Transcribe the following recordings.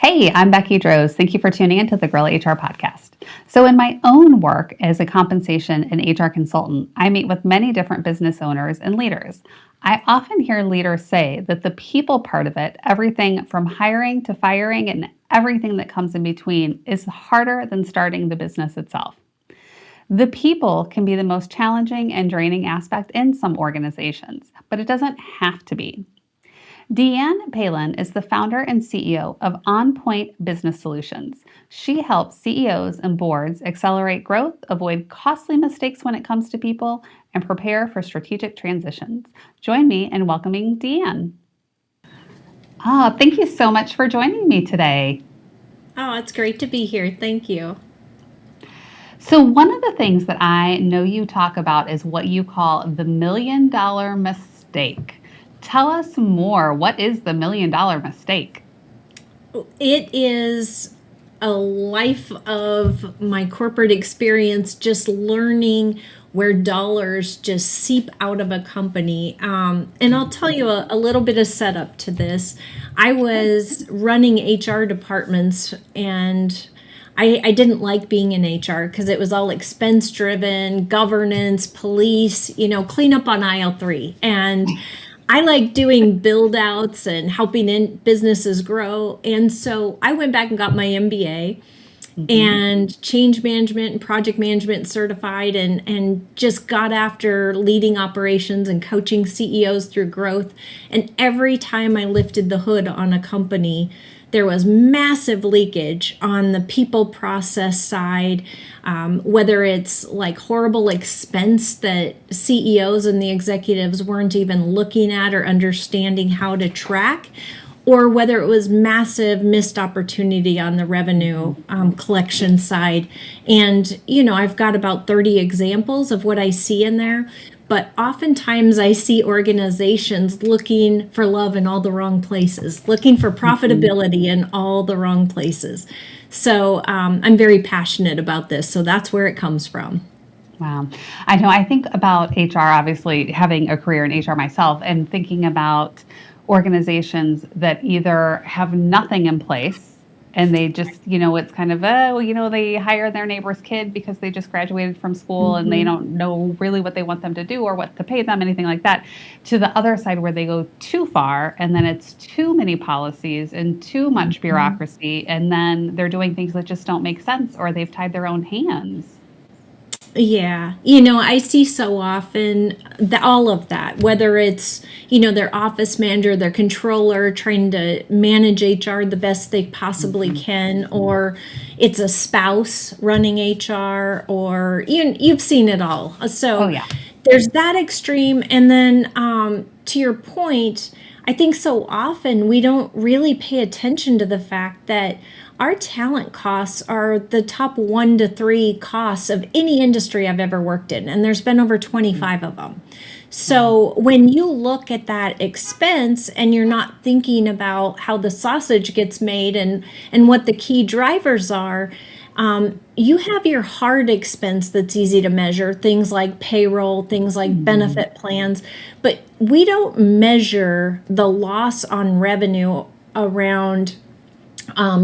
Hey, I'm Becky Droz. Thank you for tuning into the Guerrilla HR Podcast. So in my own work as a compensation and HR consultant, I meet with many different business owners and leaders. I often hear leaders say that the people part of it, everything from hiring to firing and everything that comes in between, is harder than starting the business itself. The people can be the most challenging and draining aspect in some organizations, but it doesn't have to be. DeeAnne Palin is the founder and CEO of OnPoint Business Solutions. She helps CEOs and boards accelerate growth, avoid costly mistakes when it comes to people, and prepare for strategic transitions. Join me in welcoming DeeAnne. Thank you so much for joining me today. Oh, it's great to be here. Thank you. So one of the things that I know you talk about is what you call the $1 million mistake. Tell us more. What is the $1 million mistake? It is a life of my corporate experience, just learning where dollars just seep out of a company. And I'll tell you a little bit of setup to this. I was running HR departments and I didn't like being in HR because it was all expense driven, governance, police, clean up on aisle 3. And I like doing build outs and helping businesses grow. And so I went back and got my MBA and change management and project management certified and just got after leading operations and coaching CEOs through growth. And every time I lifted the hood on a company, there was massive leakage on the people process side, whether it's like horrible expense that CEOs and the executives weren't even looking at or understanding how to track, or whether it was massive missed opportunity on the revenue collection side. And, I've got about 30 examples of what I see in there. But oftentimes I see organizations looking for love in all the wrong places, looking for profitability in all the wrong places. So I'm very passionate about this. So that's where it comes from. Wow. I know. I think about HR, obviously having a career in HR myself, and thinking about organizations that either have nothing in place and they just, it's kind of, they hire their neighbor's kid because they just graduated from school and they don't know really what they want them to do or what to pay them, anything like that, to the other side where they go too far and then it's too many policies and too much bureaucracy. And then they're doing things that just don't make sense or they've tied their own hands. Yeah. I see so often all of that, whether it's, their office manager, their controller trying to manage HR the best they possibly can, or it's a spouse running HR, or you've seen it all. So there's that extreme. And then to your point, I think so often we don't really pay attention to the fact that our talent costs are the top 1 to 3 costs of any industry I've ever worked in. And there's been over 25 of them. So when you look at that expense and you're not thinking about how the sausage gets made and what the key drivers are, you have your hard expense that's easy to measure, things like payroll, things like benefit plans, but we don't measure the loss on revenue around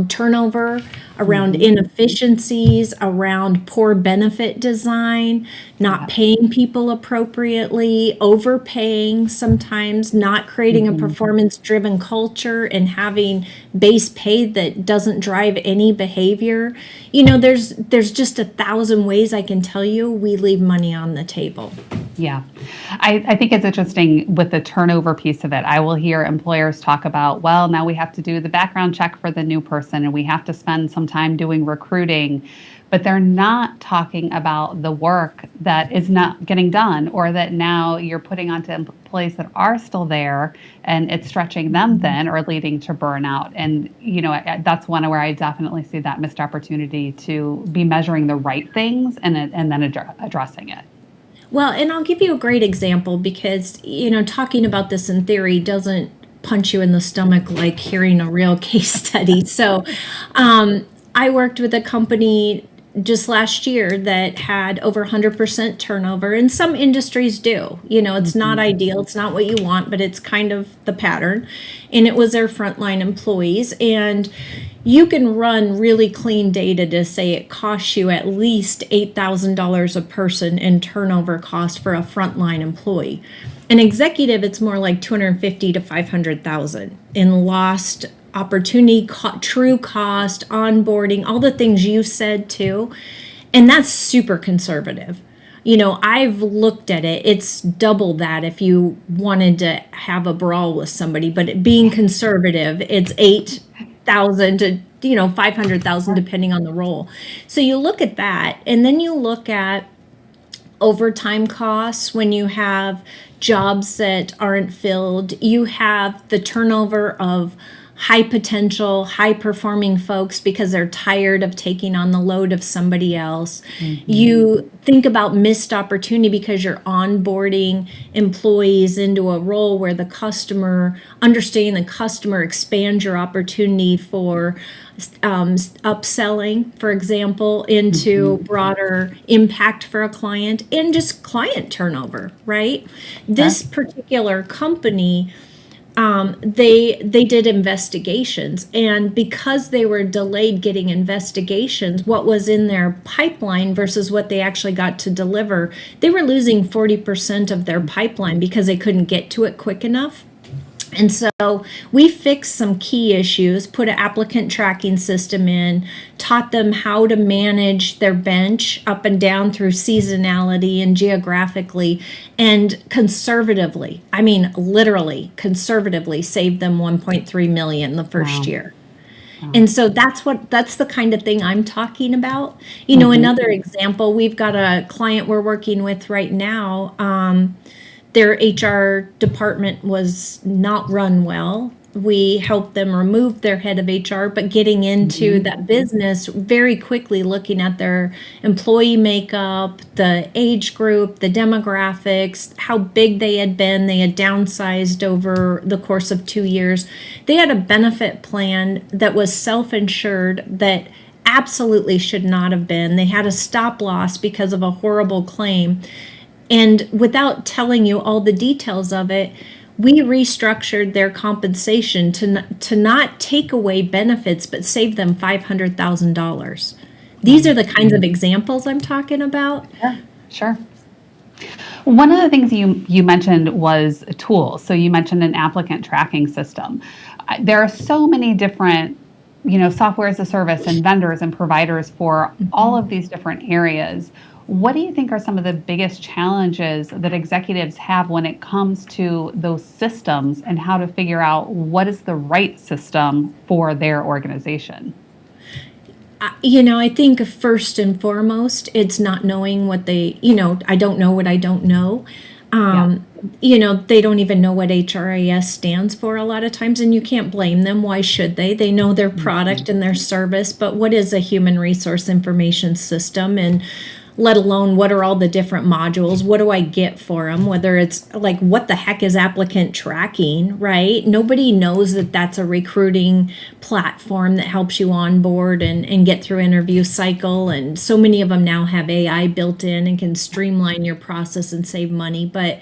turnover, around inefficiencies, around poor benefit design, not paying people appropriately, overpaying sometimes, not creating a performance-driven culture, and having base pay that doesn't drive any behavior. There's just 1,000 ways I can tell you we leave money on the table. Yeah. I think it's interesting with the turnover piece of it. I will hear employers talk about, well, now we have to do the background check for the new person and we have to spend some time doing recruiting, but they're not talking about the work that is not getting done or that now you're putting onto employees that are still there and it's stretching them thin or leading to burnout. And, that's one where I definitely see that missed opportunity to be measuring the right things and then addressing it. Well, and I'll give you a great example because, talking about this in theory doesn't punch you in the stomach like hearing a real case study. So I worked with a company just last year that had over 100% turnover, and some industries do. It's not ideal, it's not what you want, but it's kind of the pattern. And it was their frontline employees. And you can run really clean data to say it costs you at least $8,000 a person in turnover cost for a frontline employee. An executive, it's more like 250 to 500,000 in lost opportunity, true cost, onboarding, all the things you said too. And that's super conservative. I've looked at it. It's double that if you wanted to have a brawl with somebody, but being conservative, it's 8,000 to 500,000 depending on the role. So you look at that, and then you look at overtime costs when you have jobs that aren't filled. You have the turnover of high potential, high performing folks because they're tired of taking on the load of somebody else. You think about missed opportunity because you're onboarding employees into a role where understanding the customer expands your opportunity for upselling, for example, into broader impact for a client, and just client turnover, right? This particular company, they did investigations, and because they were delayed getting investigations, what was in their pipeline versus what they actually got to deliver, they were losing 40% of their pipeline because they couldn't get to it quick enough. And so we fixed some key issues, put an applicant tracking system in, taught them how to manage their bench up and down through seasonality and geographically, and conservatively, I mean, literally conservatively saved them $1.3 million the first year. And so that's the kind of thing I'm talking about. Another example, we've got a client we're working with right now. Their HR department was not run well. We helped them remove their head of HR, but getting into that business very quickly, looking at their employee makeup, the age group, the demographics, how big they had been. They had downsized over the course of 2 years. They had a benefit plan that was self-insured that absolutely should not have been. They had a stop loss because of a horrible claim. And without telling you all the details of it, we restructured their compensation to not take away benefits, but save them $500,000. These are the kinds of examples I'm talking about. Yeah, sure. One of the things you mentioned was tools. So you mentioned an applicant tracking system. There are so many different, software as a service and vendors and providers for all of these different areas. What do you think are some of the biggest challenges that executives have when it comes to those systems and how to figure out what is the right system for their organization? I think first and foremost, it's not knowing what I don't know what I don't know. They don't even know what HRIS stands for a lot of times, and you can't blame them. Why should they? They know their product and their service, but what is a human resource information system? And let alone what are all the different modules? What do I get for them? Whether it's like, what the heck is applicant tracking, right? Nobody knows that that's a recruiting platform that helps you onboard and get through interview cycle. And so many of them now have AI built in and can streamline your process and save money. But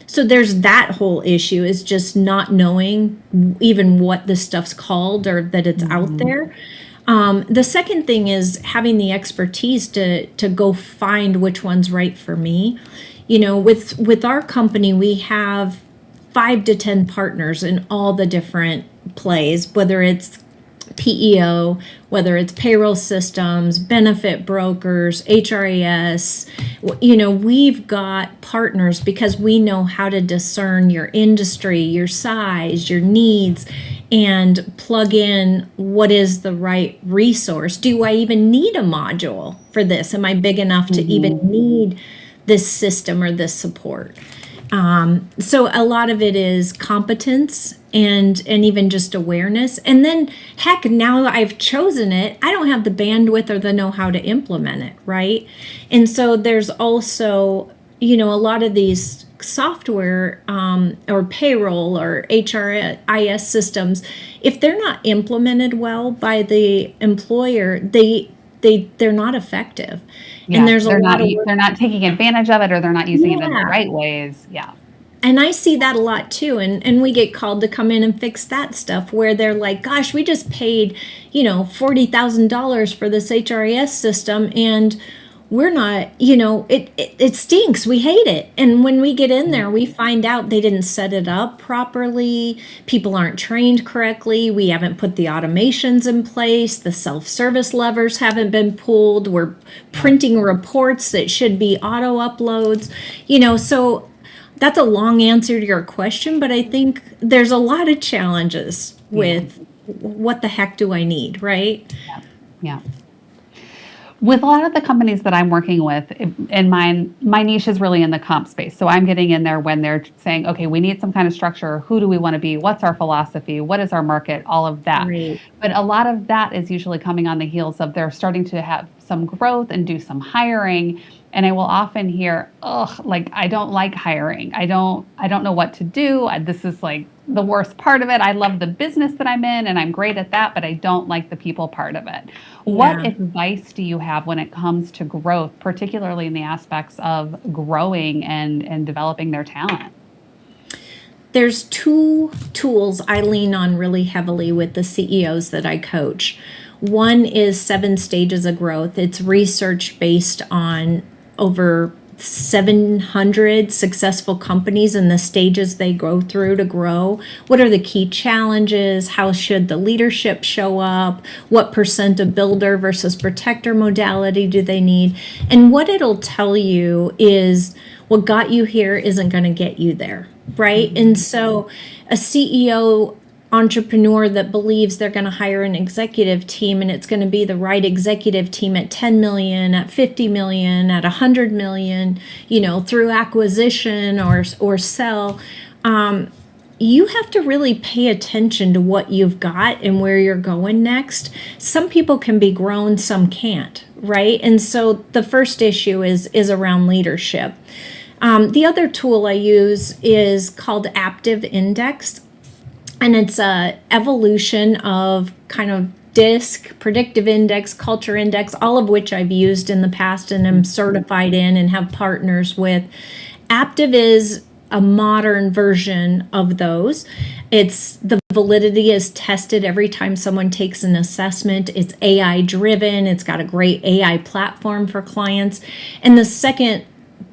so there's that whole issue, is just not knowing even what this stuff's called or that it's out there. The second thing is having the expertise to go find which one's right for me. With our company, we have 5 to 10 partners in all the different plays, whether it's PEO, whether it's payroll systems, benefit brokers, HRIS. We've got partners because we know how to discern your industry, your size, your needs, and plug in what is the right resource. Do I even need a module for this? Am I big enough to even need this system or this support? So a lot of it is competence and even just awareness. And then, heck, now I've chosen it, I don't have the bandwidth or the know-how to implement it, right? And so there's also, a lot of these software or payroll or HRIS systems, if they're not implemented well by the employer, they're not effective. Yeah, And there's a lot of work. they're not taking advantage of it, or they're not using it in the Yeah. right ways. Yeah. And I see that a lot too. And we get called to come in and fix that stuff where they're like, gosh, we just paid, $40,000 for this HRIS system, and we're not, it stinks. We hate it. And when we get in there, we find out they didn't set it up properly. People aren't trained correctly. We haven't put the automations in place. The self-service levers haven't been pulled. We're printing reports that should be auto uploads, so that's a long answer to your question, but I think there's a lot of challenges with what the heck do I need, right? Yeah. With a lot of the companies that I'm working with, and my niche is really in the comp space. So I'm getting in there when they're saying, okay, we need some kind of structure. Who do we want to be? What's our philosophy? What is our market? All of that. Right. But a lot of that is usually coming on the heels of they're starting to have some growth and do some hiring. And I will often hear, I don't like hiring. I don't know what to do. This is like the worst part of it. I love the business that I'm in and I'm great at that, but I don't like the people part of it. What advice do you have when it comes to growth, particularly in the aspects of growing and developing their talent? There's two tools I lean on really heavily with the CEOs that I coach. One is 7 stages of growth. It's research based on over 700 successful companies and the stages they go through to grow. What are the key challenges? How should the leadership show up? What percent of builder versus protector modality do they need? And what it'll tell you is what got you here isn't going to get you there, right? Mm-hmm. And so a CEO entrepreneur that believes they're going to hire an executive team and it's going to be the right executive team at 10 million, at 50 million, at 100 million, through acquisition or sell, you have to really pay attention to what you've got and where you're going next. Some people can be grown, some can't, right? And so the first issue is around leadership. The other tool I use is called Aptive Index. And it's a evolution of kind of DISC, predictive index, culture index, all of which I've used in the past and am certified in and have partners with. Aptive is a modern version of those. The validity is tested every time someone takes an assessment. It's AI driven. It's got a great AI platform for clients. And the second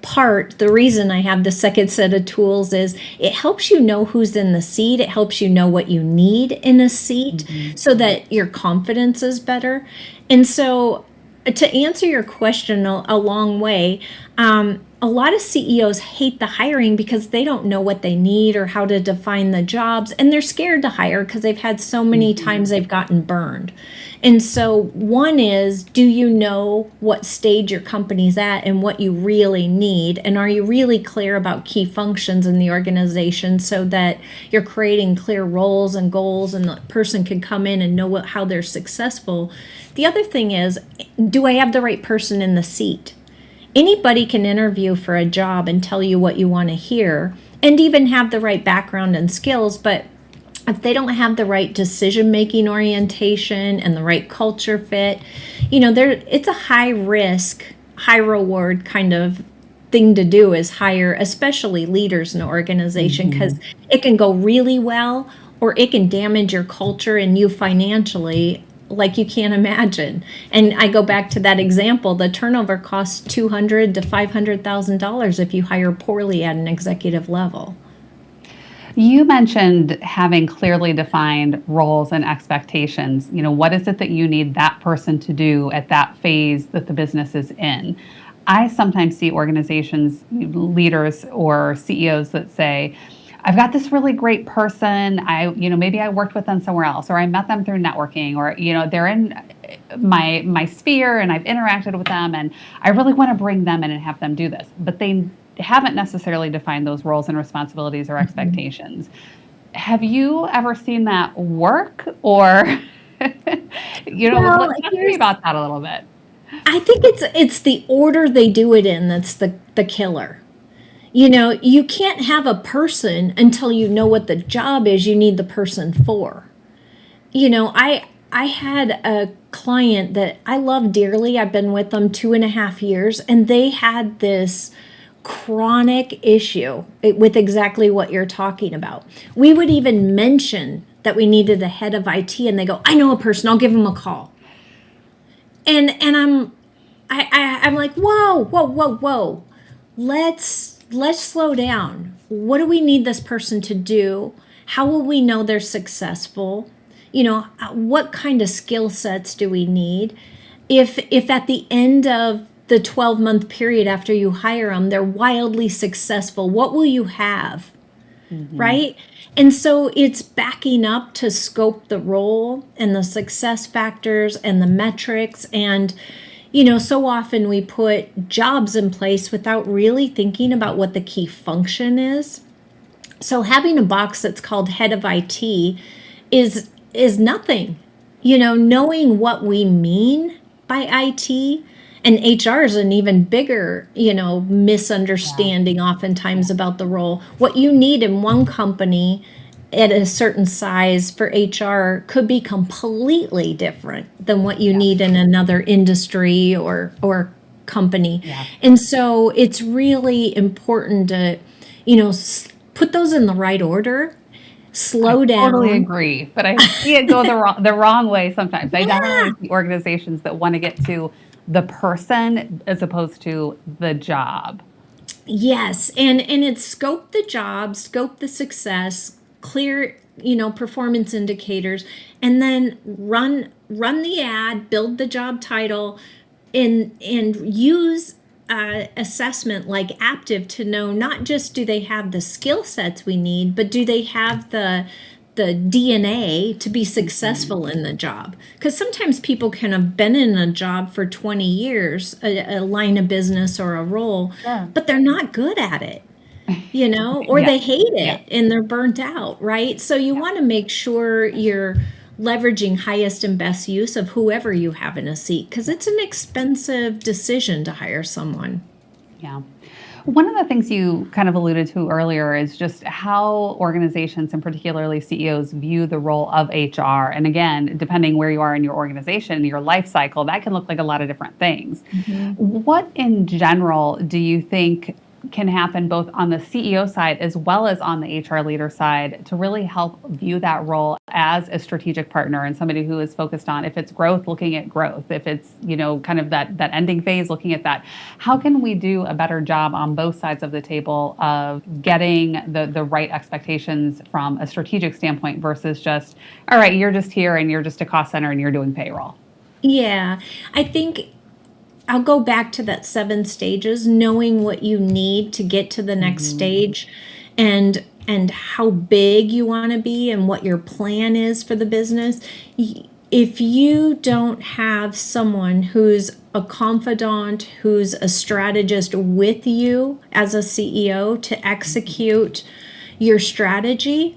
part, the reason I have the second set of tools is it helps you know who's in the seat. It helps you know what you need in a seat so that your confidence is better. And so to answer your question a long way, a lot of CEOs hate the hiring because they don't know what they need or how to define the jobs, and they're scared to hire because they've had so many times they've gotten burned. And so one is, do you know what stage your company's at and what you really need? And are you really clear about key functions in the organization so that you're creating clear roles and goals and the person can come in and know how they're successful? The other thing is, do I have the right person in the seat? Anybody can interview for a job and tell you what you want to hear and even have the right background and skills, but if they don't have the right decision-making orientation and the right culture fit, it's a high risk, high reward kind of thing to do is hire, especially leaders in an organization, because it can go really well or it can damage your culture and you financially like you can't imagine. And I go back to that example, the turnover costs $200,000 to $500,000 if you hire poorly at an executive level. You mentioned having clearly defined roles and expectations. What is it that you need that person to do at that phase that the business is in? I sometimes see organizations, leaders or CEOs that say, I've got this really great person. Maybe I worked with them somewhere else, or I met them through networking, or, they're in my sphere and I've interacted with them and I really want to bring them in and have them do this. But they haven't necessarily defined those roles and responsibilities or expectations. Have you ever seen that work? Or, let's talk about that a little bit. I think it's the order they do it in that's the killer. You can't have a person until you know what the job is you need the person for. I had a client that I love dearly. I've been with them 2.5 years, and they had this chronic issue with exactly what you're talking about. We would even mention that we needed a head of IT, and they go, "I know a person. I'll give them a call." And I'm like, whoa. Let's slow down. What do we need this person to do? How will we know they're successful? What kind of skill sets do we need? If at the end of the 12-month period after you hire them, they're wildly successful, what will you have? Right? And so it's backing up to scope the role and the success factors and the metrics. And, so often we put jobs in place without really thinking about what the key function is. So having a box that's called head of IT is nothing. Knowing what we mean by IT, and HR is an even bigger, misunderstanding oftentimes about the role. What you need in one company at a certain size for HR could be completely different than what you need in another industry or company. Yeah. And so it's really important to, put those in the right order. Slow down. Totally agree, but I see it go the wrong way sometimes. I definitely see organizations that want to get to the person as opposed to the job. Yes, and it's scope the job, scope the success, clear, performance indicators, and then run the ad, build the job title, and use assessment like Aptive to know not just do they have the skill sets we need, but do they have the DNA to be successful in the job. Because sometimes people can have been in a job for 20 years, a line of business or a role, but they're not good at it, or they hate it and they're burnt out, right? So you want to make sure you're leveraging highest and best use of whoever you have in a seat, because it's an expensive decision to hire someone. Yeah. One of the things you kind of alluded to earlier is just how organizations and particularly CEOs view the role of HR. And again, depending where you are in your organization, your life cycle, that can look like a lot of different things. What in general do you think can happen both on the CEO side as well as on the HR leader side to really help view that role as a strategic partner and somebody who is focused on, if it's growth, looking at growth, if it's, kind of that ending phase, looking at that. How can we do a better job on both sides of the table of getting the right expectations from a strategic standpoint versus just, all right, you're just here and you're just a cost center and you're doing payroll? Yeah, I think I'll go back to that 7 stages, knowing what you need to get to the next stage, and how big you want to be and what your plan is for the business. If you don't have someone who's a confidant, who's a strategist with you as a CEO to execute your strategy,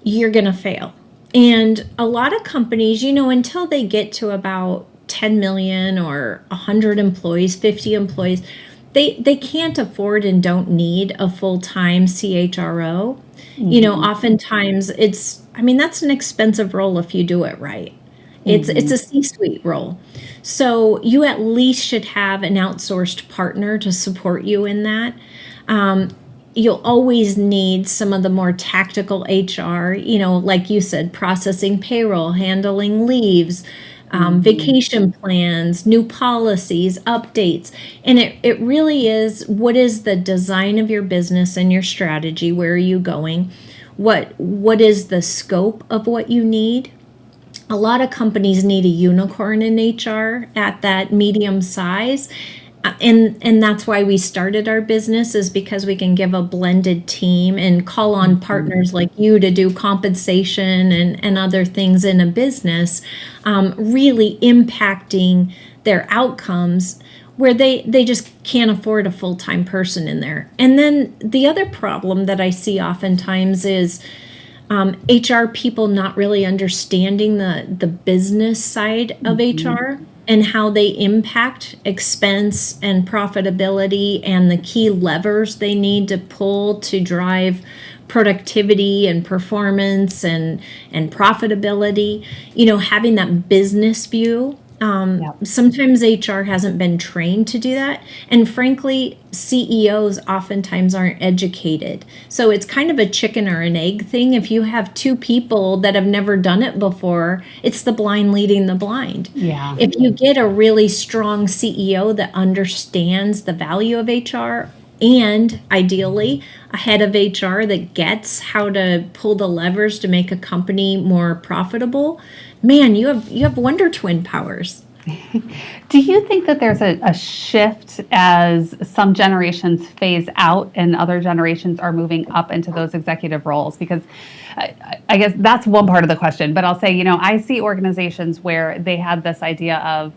you're going to fail. And a lot of companies, until they get to about 10 million or 100 employees, 50 employees, they can't afford and don't need a full-time CHRO. Oftentimes that's an expensive role if you do it right. It's a C-suite role. So you at least should have an outsourced partner to support you in that. You'll always need some of the more tactical HR, like you said, processing payroll, handling leaves, vacation plans, new policies, updates. And it really is, what is the design of your business and your strategy? Where are you going? What is the scope of what you need? A lot of companies need a unicorn in HR at that medium size. And that's why we started our business, is because we can give a blended team and call on partners like you to do compensation and other things in a business, really impacting their outcomes where they just can't afford a full-time person in there. And then the other problem that I see oftentimes is HR people not really understanding the business side of HR and how they impact expense and profitability and the key levers they need to pull to drive productivity and performance and profitability, having that business view. Sometimes HR hasn't been trained to do that. And frankly, CEOs oftentimes aren't educated. So it's kind of a chicken or an egg thing. If you have two people that have never done it before, it's the blind leading the blind. Yeah. If you get a really strong CEO that understands the value of HR, and ideally a head of HR that gets how to pull the levers to make a company more profitable, man, you have Wonder Twin powers. Do you think that there's a shift as some generations phase out and other generations are moving up into those executive roles? Because I guess that's one part of the question, but I'll say, I see organizations where they had this idea of,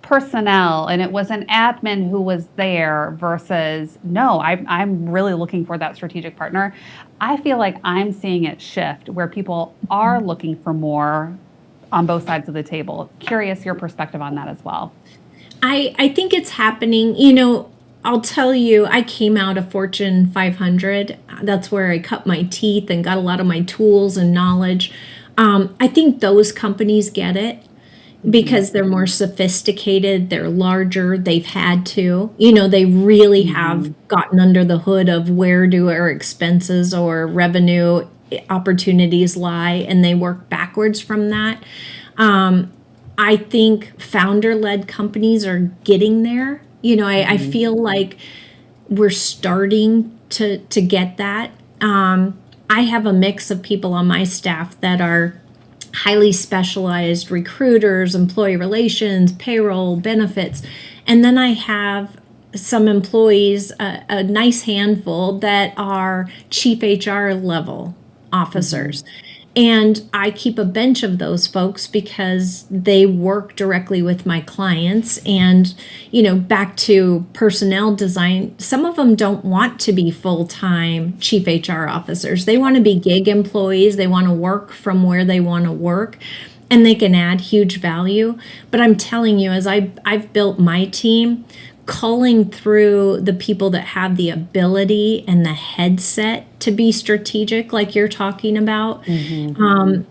personnel, and it was an admin who was there versus, no, I'm really looking for that strategic partner. I feel like I'm seeing it shift where people are looking for more on both sides of the table. Curious your perspective on that as well. I think it's happening. I'll tell you, I came out of Fortune 500. That's where I cut my teeth and got a lot of my tools and knowledge. I think those companies get it because they're more sophisticated, they're larger, they've had to. They really have gotten under the hood of where do our expenses or revenue opportunities lie, and they work backwards from that. I think founder-led companies are getting there. I feel like we're starting to get that. I have a mix of people on my staff that are highly specialized recruiters, employee relations, payroll, benefits. And then I have some employees, a nice handful that are chief HR level officers. And I keep a bench of those folks because they work directly with my clients. And, back to personnel design, some of them don't want to be full-time chief HR officers. They want to be gig employees. They want to work from where they want to work, and they can add huge value. But I'm telling you, as I've built my team, culling through the people that have the ability and the headset to be strategic, like you're talking about.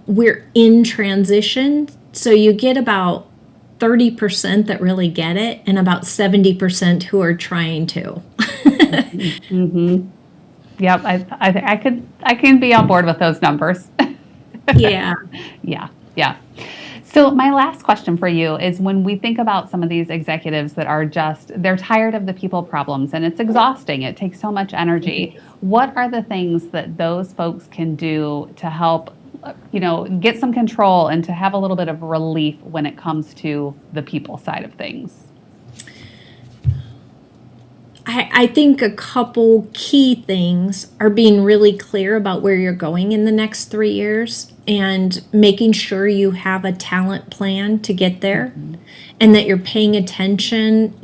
We're in transition. So you get about 30% that really get it and about 70% who are trying to. Yep. I can be on board with those numbers. Yeah. Yeah. So my last question for you is, when we think about some of these executives that are they're tired of the people problems and it's exhausting, it takes so much energy. What are the things that those folks can do to help, get some control and to have a little bit of relief when it comes to the people side of things? I think a couple key things are being really clear about where you're going in the next 3 years and making sure you have a talent plan to get there, and that you're paying attention,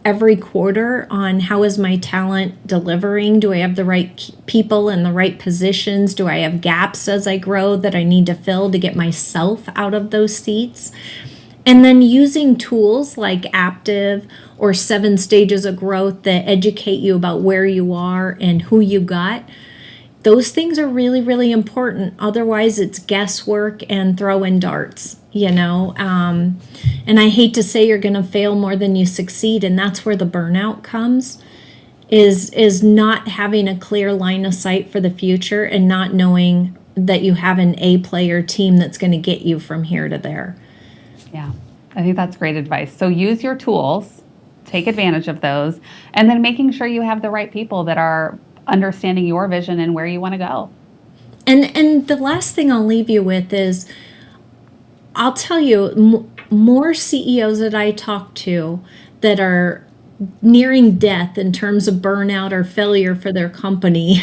every quarter on how is my talent delivering? Do I have the right people in the right positions? Do I have gaps as I grow that I need to fill to get myself out of those seats? And then using tools like Aptive or 7 Stages of Growth that educate you about where you are and who you got. Those things are really, really important. Otherwise, it's guesswork and throwing darts, And I hate to say you're going to fail more than you succeed. And that's where the burnout comes, is not having a clear line of sight for the future and not knowing that you have an A-player team that's going to get you from here to there. Yeah, I think that's great advice. So use your tools, take advantage of those, and then making sure you have the right people that are understanding your vision and where you want to go. And the last thing I'll leave you with is, I'll tell you, more CEOs that I talk to that are nearing death in terms of burnout or failure for their company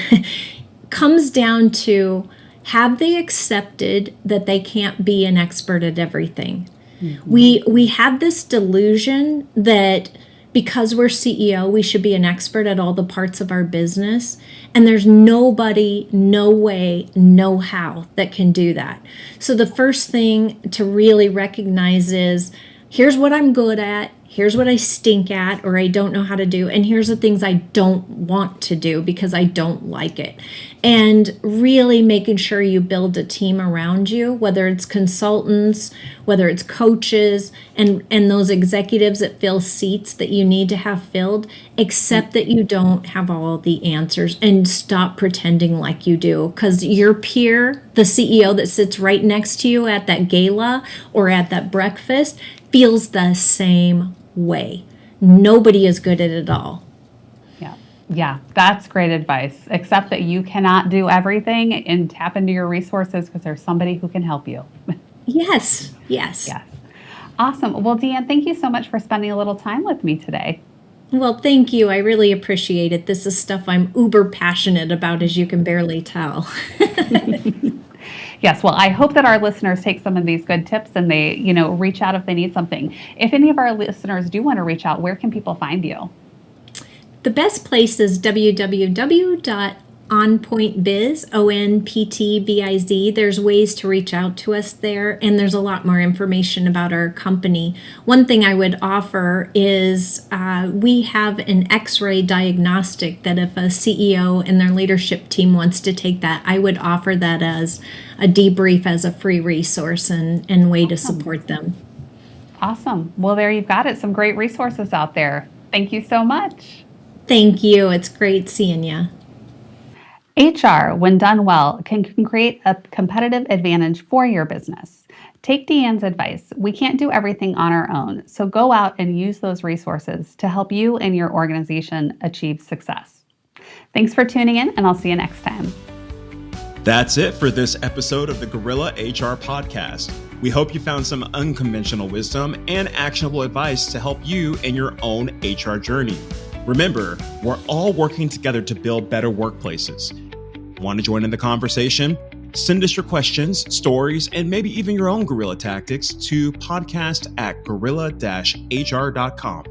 comes down to, have they accepted that they can't be an expert at everything? We have this delusion that because we're CEO, we should be an expert at all the parts of our business. And there's nobody, no way, no how that can do that. So the first thing to really recognize is, here's what I'm good at. here's what I stink at or I don't know how to do, and here's the things I don't want to do because I don't like it. And really making sure you build a team around you, whether it's consultants, whether it's coaches, and those executives that fill seats that you need to have filled, accept that you don't have all the answers and stop pretending like you do. Because your peer, the CEO that sits right next to you at that gala or at that breakfast, feels the same way. Nobody is good at it all. Yeah, that's great advice. Accept that you cannot do everything and tap into your resources because there's somebody who can help you. Yes. Awesome. Well, DeeAnne, thank you so much for spending a little time with me today. Well, thank you. I really appreciate it. This is stuff I'm uber passionate about, as you can barely tell. Yes, well, I hope that our listeners take some of these good tips and they, reach out if they need something. If any of our listeners do want to reach out, where can people find you? The best place is www.onpointbiz, ONPTBIZ. There's ways to reach out to us there, and there's a lot more information about our company. One thing I would offer is we have an X-ray diagnostic that if a CEO and their leadership team wants to take that, I would offer that as a debrief as a free resource and way to support them. Awesome. Well, there you've got it. Some great resources out there. Thank you so much. Thank you. It's great seeing you. HR, when done well, can create a competitive advantage for your business. Take DeeAnne's advice. We can't do everything on our own, so go out and use those resources to help you and your organization achieve success. Thanks for tuning in, and I'll see you next time. That's it for this episode of the Guerrilla HR Podcast. We hope you found some unconventional wisdom and actionable advice to help you in your own HR journey. Remember, we're all working together to build better workplaces. Want to join in the conversation? Send us your questions, stories, and maybe even your own guerrilla tactics to podcast@guerrilla-hr.com.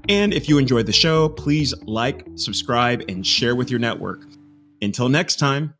And if you enjoyed the show, please like, subscribe, and share with your network. Until next time.